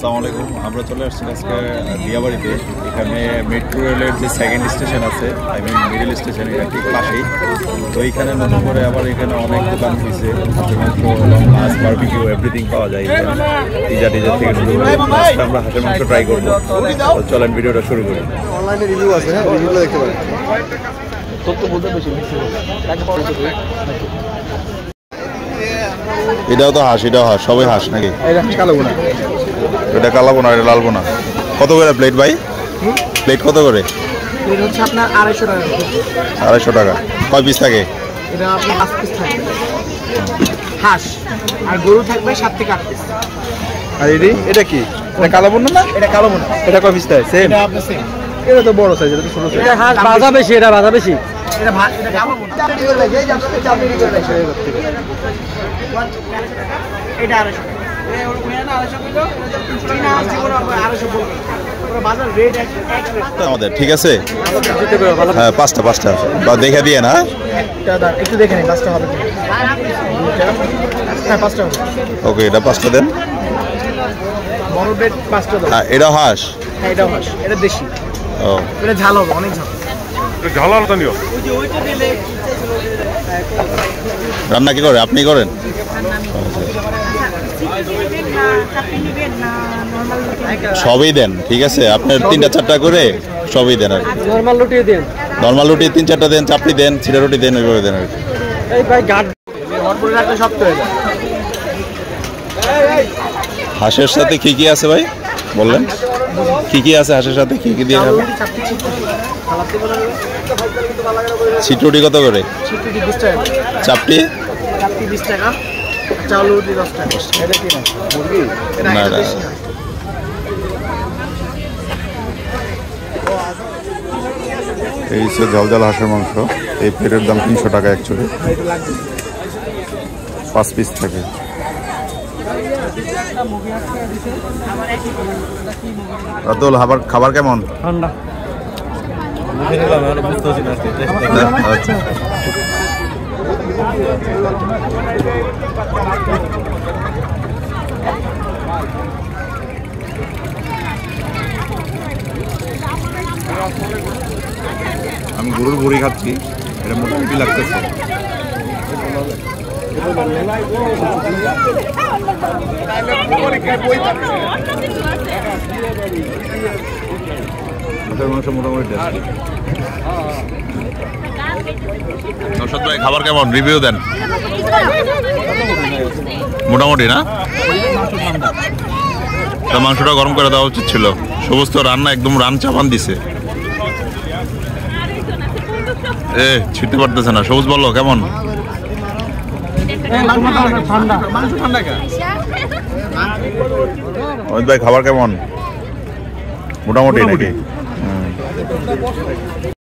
আসসালামু আলাইকুম। আমরা চলে আসছি আজকে দিয়াবাড়িতে। এখানে মেট্রো রেলের যে সেকেন্ড স্টেশন আছে, আই মিন মিডল স্টেশন, এটা ঠিক পাশেই। তো এইখানে নতুন করে আবার এখানে অনেক দোকান হয়েছে, মাছ, বারবিকিউ, এভরিথিং পাওয়া যায়। পিজা টিজা থেকে শুরু করে আমরা হাঁসের মাংস ট্রাই করবো। তো চলেন ভিডিওটা শুরু করি। অনলাইনে রিভিউ আছে, হ্যাঁ, রিভিউগুলো দেখতে পারেন। এটাও তো হাঁস, এটাও হাঁস, সবাই হাঁস নাকি? কালো বোনা, এটা কালো বোনা, এটা লাল বোনা। কত করে প্লেট ভাই? প্লেট কত করে? হচ্ছে আপনার 250 টাকা। 250 টাকা। কয় পিস থাকে? এটা আপনার 5 পিস থাকবে হাঁস, আর গরু থাকবে 7 থেকে 8 পিস। আর এটা কি? এটা কালো বোনা না? এটা কালো বোনা। এটা কয় পিস থাকে? সেম। এটা আপনার সেম। এটা তো বড় সাইজ, এটা তো ছোট সাইজ। এটা হাঁস ভাজা বেশি, এটা ভাজা বেশি। এটা কালো বোনা। চাপড়ি করে লাগে, চাপড়ি করে লাগে। এটা 250 টাকা। আমাদের ঠিক আছে, হ্যাঁ, পাঁচটা বা দেখে দিয়ে না, একটু দেখে নিন, 5টা হবে। হ্যাঁ, 5টা হবে। ওকে, এটা 5টা দেন। বড় প্লেট 5টা দাও। হ্যাঁ, এটা হাঁস। হ্যাঁ, এটাও হাঁস, এটা দেশি। ও, এটা ঝাল হবে, অনেক ঝাল। ঝাল আলাদা নিও। রান্না কি করে? আপনি করেন? সবই দেন, ঠিক আছে। আপনার 3টা-4টা করে সবই দেন আর কি। নরমাল রুটি দেন, নরমাল রুটি 3-4টা দেন, চাপড়ি দেন, ছিটা রুটি দেন, ওইভাবে দেন আর কি। এই ভাই গাট হটপটে রাখলে শক্ত হয়ে যায়। হাঁসের সাথে কি কি আছে ভাই বললেন? কি কি আছে হাঁসের সাথে? কি কি দিয়ে খাবেন? ছিটরুটি কত করে? চিটুটি 20 টাকা, চাপটি? চাপটি 20 টাকা, চাউল রুটি 10 টাকা। এটা কি না মুরগি? না না, এই হচ্ছে ঝাল হাঁসের মাংস। এই প্লেটের দাম 300 টাকা অ্যাকচুয়ালি। 5 পিস থাকে। রাতুল, খাবার কেমন? ঠান্ডা। আচ্ছা, আমি গরুর ভুঁড়ি খাচ্ছি, এটা মোটামুটি লাগতেছে। মাংস মোটামুটি নৌশাদ ভাই, খাবার কেমন? রিভিউ দেন। মোটামুটি না? মাংসটা গরম করে দেওয়া উচিত ছিল। সবুজ তো রান্না একদম রান চাপান দিছে। ছিটতে পারতেছে না। সবুজ বললো কেমন? অমিত ভাই, খাবার কেমন? মোটামুটি নাকি?